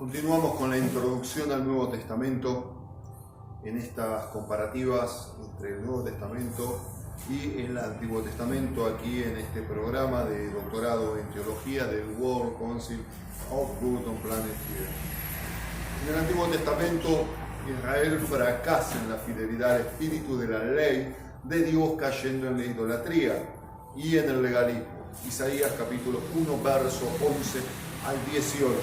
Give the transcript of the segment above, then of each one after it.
Continuamos con la introducción al Nuevo Testamento en estas comparativas entre el Nuevo Testamento y el Antiguo Testamento, aquí en este programa de doctorado en teología del World Council of Good on Planet Earth. En el Antiguo Testamento, Israel fracasa en la fidelidad al espíritu de la ley de Dios, cayendo en la idolatría y en el legalismo. Isaías capítulo 1, verso 11 al 18.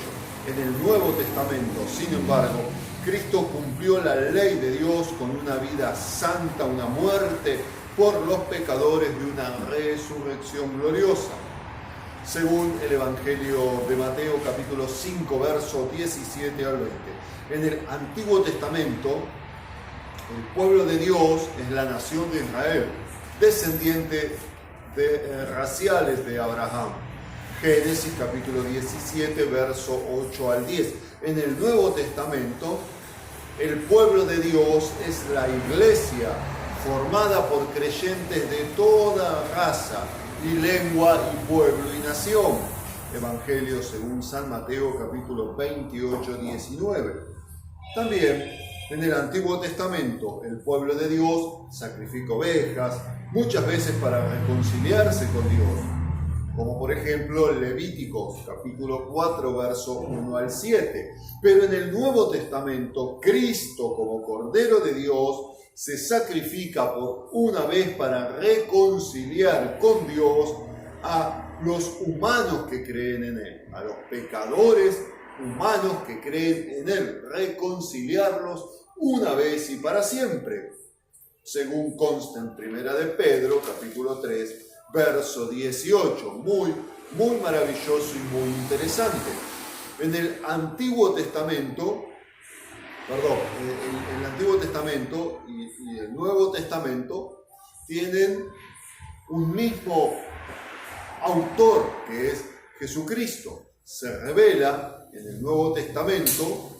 En el Nuevo Testamento, sin embargo, Cristo cumplió la ley de Dios con una vida santa, una muerte por los pecadores y una resurrección gloriosa. Según el Evangelio de Mateo, capítulo 5, verso 17 al 20. En el Antiguo Testamento, el pueblo de Dios es la nación de Israel, descendiente raciales de Abraham. Génesis capítulo 17, verso 8 al 10. En el Nuevo Testamento, el pueblo de Dios es la iglesia formada por creyentes de toda raza y lengua y pueblo y nación. Evangelio según San Mateo capítulo 28, 19. También en el Antiguo Testamento, el pueblo de Dios sacrifica ovejas, muchas veces para reconciliarse con Dios, como por ejemplo Levíticos capítulo 4, verso 1 al 7. Pero en el Nuevo Testamento, Cristo como Cordero de Dios se sacrifica por una vez para reconciliar con Dios a los humanos que creen en Él, a los pecadores humanos que creen en Él, reconciliarlos una vez y para siempre, según consta en Primera de Pedro, capítulo 3, verso 18, muy maravilloso y muy interesante. En el Antiguo Testamento, el Antiguo Testamento y el Nuevo Testamento tienen un mismo autor, que es Jesucristo. Se revela en el Nuevo Testamento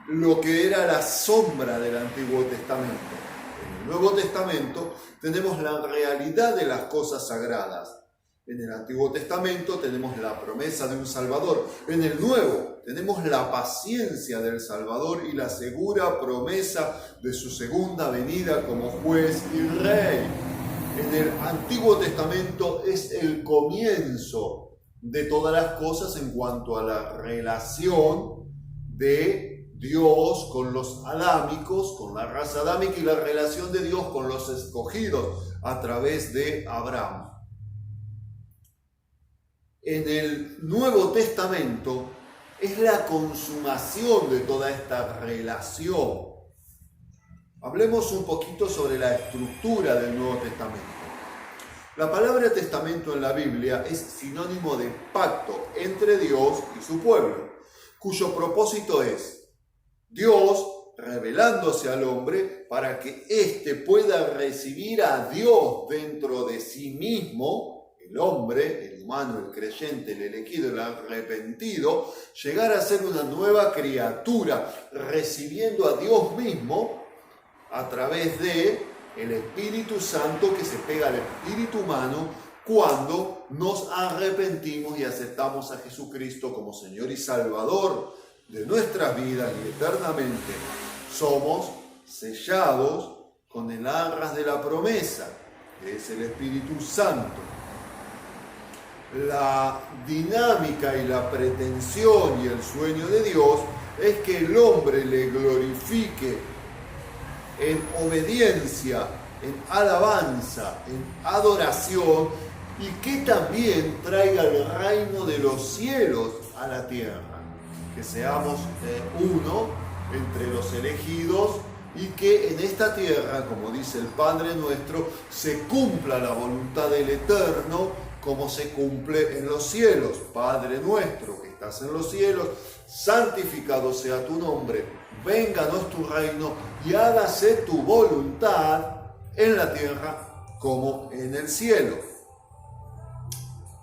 lo que era la sombra del Antiguo Testamento. En el Nuevo Testamento tenemos la realidad de las cosas sagradas. En el Antiguo Testamento tenemos la promesa de un Salvador. En el Nuevo tenemos la paciencia del Salvador y la segura promesa de su segunda venida como juez y rey. En el Antiguo Testamento es el comienzo de todas las cosas en cuanto a la relación de Dios con los adámicos, con la raza adámica, y la relación de Dios con los escogidos a través de Abraham. En el Nuevo Testamento es la consumación de toda esta relación. Hablemos un poquito sobre la estructura del Nuevo Testamento. La palabra testamento en la Biblia es sinónimo de pacto entre Dios y su pueblo, cuyo propósito es Dios revelándose al hombre para que éste pueda recibir a Dios dentro de sí mismo, el hombre, el humano, el creyente, el elegido, el arrepentido, llegar a ser una nueva criatura, recibiendo a Dios mismo a través de el Espíritu Santo que se pega al espíritu humano cuando nos arrepentimos y aceptamos a Jesucristo como Señor y Salvador de nuestras vidas, y eternamente somos sellados con el arras de la promesa, que es el Espíritu Santo. La dinámica y la pretensión y el sueño de Dios es que el hombre le glorifique en obediencia, en alabanza, en adoración, y que también traiga el reino de los cielos a la tierra. Que seamos uno entre los elegidos y que en esta tierra, como dice el Padre nuestro, se cumpla la voluntad del Eterno como se cumple en los cielos. Padre nuestro que estás en los cielos, santificado sea tu nombre, vénganos tu reino y hágase tu voluntad en la tierra como en el cielo.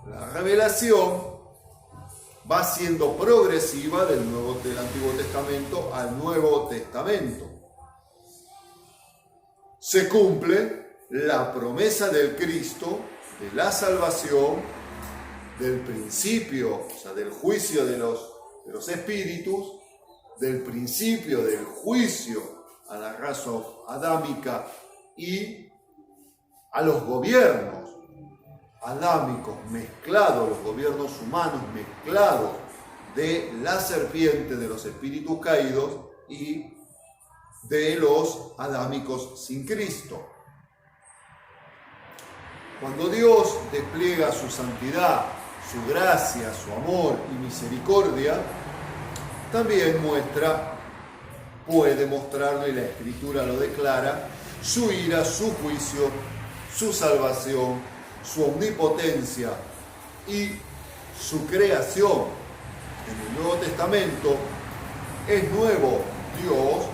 La revelación va siendo progresiva del Antiguo Testamento al Nuevo Testamento. Se cumple la promesa del Cristo de la salvación del principio, o sea, del juicio de los espíritus, del principio del juicio a la raza adámica y a los gobiernos adámicos mezclados, los gobiernos humanos mezclados de la serpiente, de los espíritus caídos y de los adámicos sin Cristo. Cuando Dios despliega su santidad, su gracia, su amor y misericordia, también puede mostrarlo, y la Escritura lo declara, su ira, su juicio, su salvación, su omnipotencia y su creación. En el Nuevo Testamento es nuevo Dios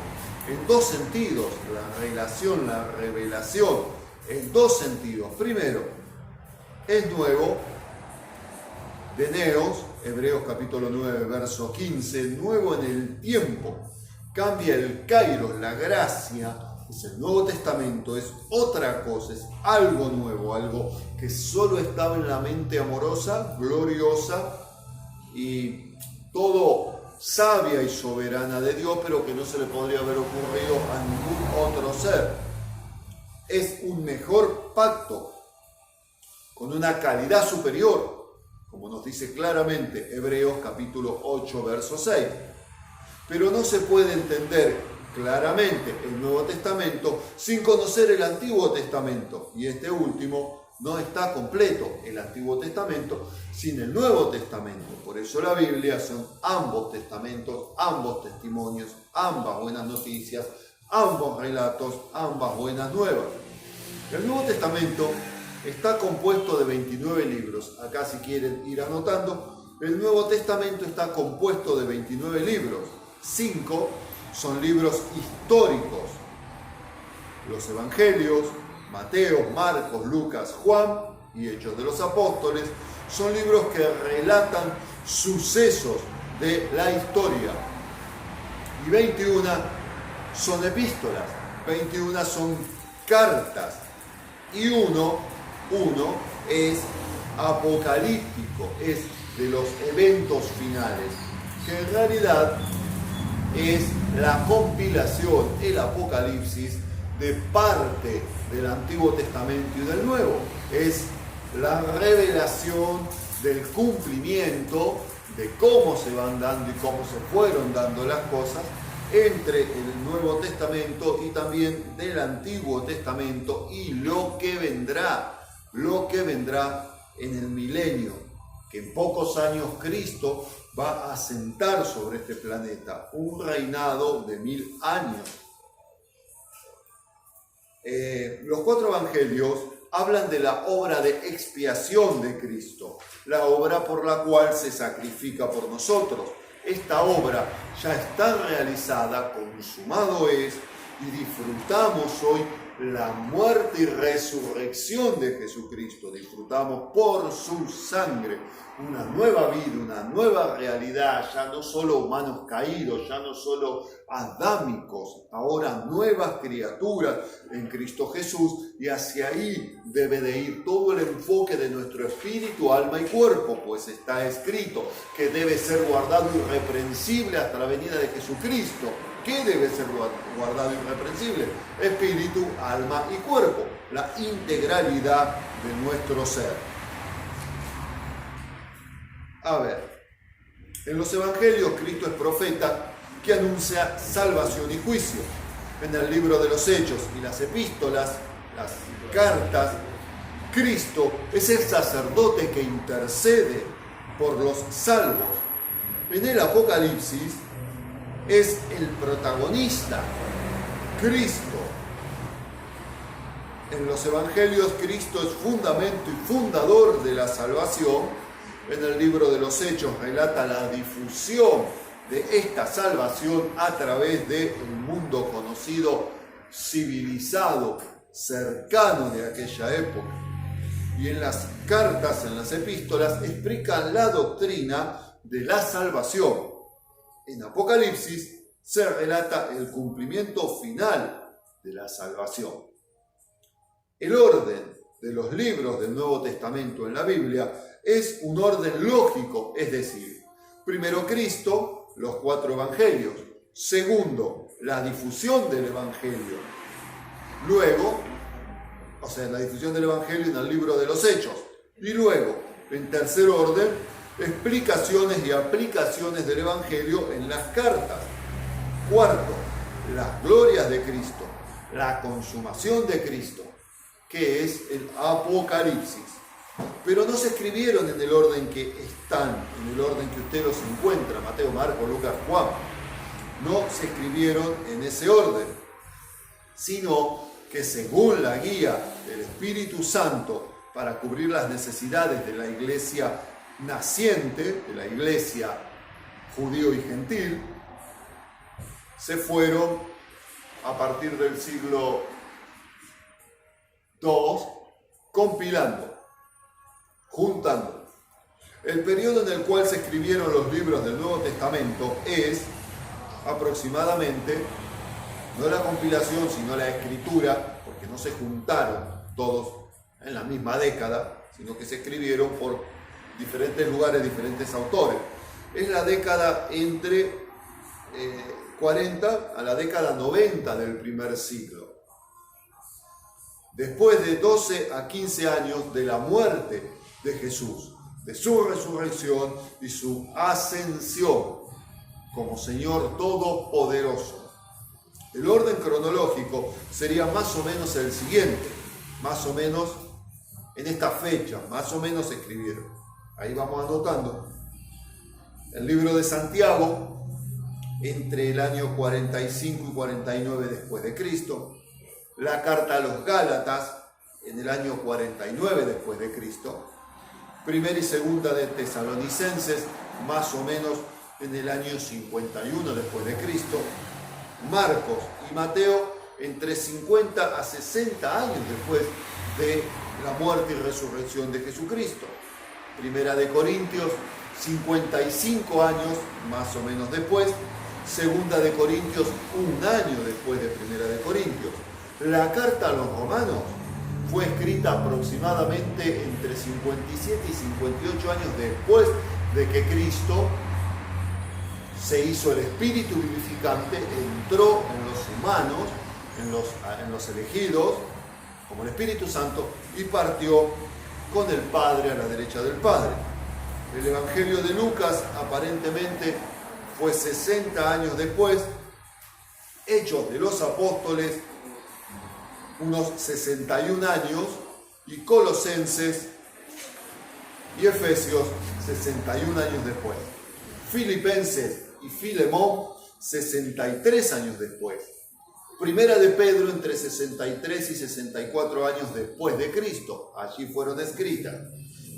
en dos sentidos, la revelación, en dos sentidos. Primero, es nuevo, de Neos, Hebreos capítulo 9, verso 15, nuevo en el tiempo. Cambia el kairos, la gracia, es el Nuevo Testamento, es otra cosa, es algo nuevo, algo que solo estaba en la mente amorosa, gloriosa y todo sabia y soberana de Dios, pero que no se le podría haber ocurrido a ningún otro ser. Es un mejor pacto, con una calidad superior, como nos dice claramente Hebreos capítulo 8, verso 6. Pero no se puede entender claramente el Nuevo Testamento sin conocer el Antiguo Testamento. Y este último no está completo, el Antiguo Testamento, sin el Nuevo Testamento. Por eso la Biblia son ambos testamentos, ambos testimonios, ambas buenas noticias, ambos relatos, ambas buenas nuevas. El Nuevo Testamento está compuesto de 29 libros. Acá, si quieren ir anotando, el Nuevo Testamento está compuesto de 29 libros. 5 son libros históricos. Los Evangelios, Mateo, Marcos, Lucas, Juan y Hechos de los Apóstoles son libros que relatan sucesos de la historia. Y 21 son epístolas, 21 son cartas y uno es apocalíptico, es de los eventos finales, que en realidad es la compilación, el Apocalipsis, de parte del Antiguo Testamento y del Nuevo. Es la revelación del cumplimiento de cómo se van dando y cómo se fueron dando las cosas entre el Nuevo Testamento y también del Antiguo Testamento y lo que vendrá en el milenio, que en pocos años Cristo va a sentar sobre este planeta un reinado de 1000 años. Los 4 evangelios hablan de la obra de expiación de Cristo, la obra por la cual se sacrifica por nosotros. Esta obra ya está realizada, consumado es, y disfrutamos hoy la muerte y resurrección de Jesucristo. Disfrutamos por su sangre una nueva vida, una nueva realidad, ya no solo humanos caídos, ya no solo adámicos, ahora nuevas criaturas en Cristo Jesús, y hacia ahí debe de ir todo el enfoque de nuestro espíritu, alma y cuerpo, pues está escrito que debe ser guardado irreprensible hasta la venida de Jesucristo. ¿Qué debe ser guardado irreprensible? Espíritu, alma y cuerpo, la integralidad de nuestro ser. A ver, en los evangelios Cristo es profeta que anuncia salvación y juicio. En el libro de los Hechos y las epístolas, las cartas, Cristo es el sacerdote que intercede por los salvos. En el Apocalipsis es el protagonista, Cristo. En los evangelios Cristo es fundamento y fundador de la salvación. En el libro de los Hechos relata la difusión de esta salvación a través del mundo conocido, civilizado, cercano de aquella época. Y en las cartas, en las epístolas, explican la doctrina de la salvación. En Apocalipsis se relata el cumplimiento final de la salvación. El orden de los libros del Nuevo Testamento en la Biblia es un orden lógico, es decir, primero Cristo, los 4 evangelios. Segundo, la difusión del evangelio. Luego, la difusión del evangelio en el libro de los Hechos. Y luego, en tercer orden, explicaciones y aplicaciones del evangelio en las cartas. Cuarto, las glorias de Cristo, la consumación de Cristo, que es el Apocalipsis. Pero no se escribieron en el orden que están, en el orden que usted los encuentra, Mateo, Marcos, Lucas, Juan. No se escribieron en ese orden, sino que según la guía del Espíritu Santo para cubrir las necesidades de la iglesia naciente, de la iglesia judío y gentil, se fueron a partir del siglo II compilando, juntando. El periodo en el cual se escribieron los libros del Nuevo Testamento es aproximadamente, no la compilación, sino la escritura, porque no se juntaron todos en la misma década, sino que se escribieron por diferentes lugares, diferentes autores. Es la década entre 40 a la década 90 del primer siglo. Después de 12 a 15 años de la muerte de Jesús, de su resurrección y su ascensión como Señor Todopoderoso. El orden cronológico sería más o menos el siguiente, más o menos en esta fecha, más o menos se escribieron. Ahí vamos anotando. El libro de Santiago, entre el año 45 y 49 después de Cristo. La carta a los Gálatas, en el año 49 después de Cristo. Primera y segunda de Tesalonicenses, más o menos en el año 51 después de Cristo. Marcos y Mateo, entre 50 a 60 años después de la muerte y resurrección de Jesucristo. Primera de Corintios, 55 años más o menos después. Segunda de Corintios, un año después de Primera de Corintios. La carta a los romanos fue escrita aproximadamente entre 57 y 58 años después de que Cristo se hizo el Espíritu vivificante, entró en los humanos, en los elegidos, como el Espíritu Santo, y partió con el Padre a la derecha del Padre. El Evangelio de Lucas aparentemente fue 60 años después, Hechos de los Apóstoles unos 61 años, y Colosenses y Efesios 61 años después. Filipenses y Filemón 63 años después. Primera de Pedro entre 63 y 64 años después de Cristo, allí fueron escritas.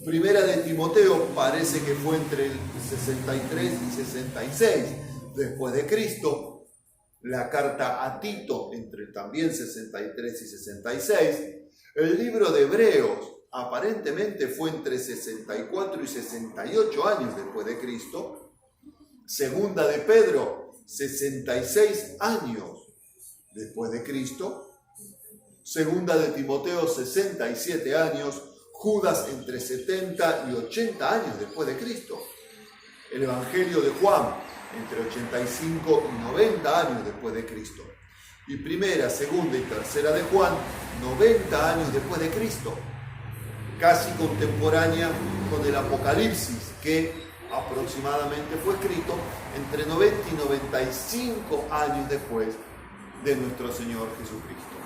Primera de Timoteo parece que fue entre el 63 y 66 después de Cristo. La carta a Tito entre también 63 y 66. El libro de Hebreos aparentemente fue entre 64 y 68 años después de Cristo. Segunda de Pedro, 66 años después de Cristo. Segunda de Timoteo, 67 años. Judas entre 70 y 80 años después de Cristo. El Evangelio de Juan entre 85 y 90 años después de Cristo. Y primera, segunda y tercera de Juan, 90 años después de Cristo. Casi contemporánea con el Apocalipsis, que aproximadamente fue escrito entre 90 y 95 años después de nuestro Señor Jesucristo.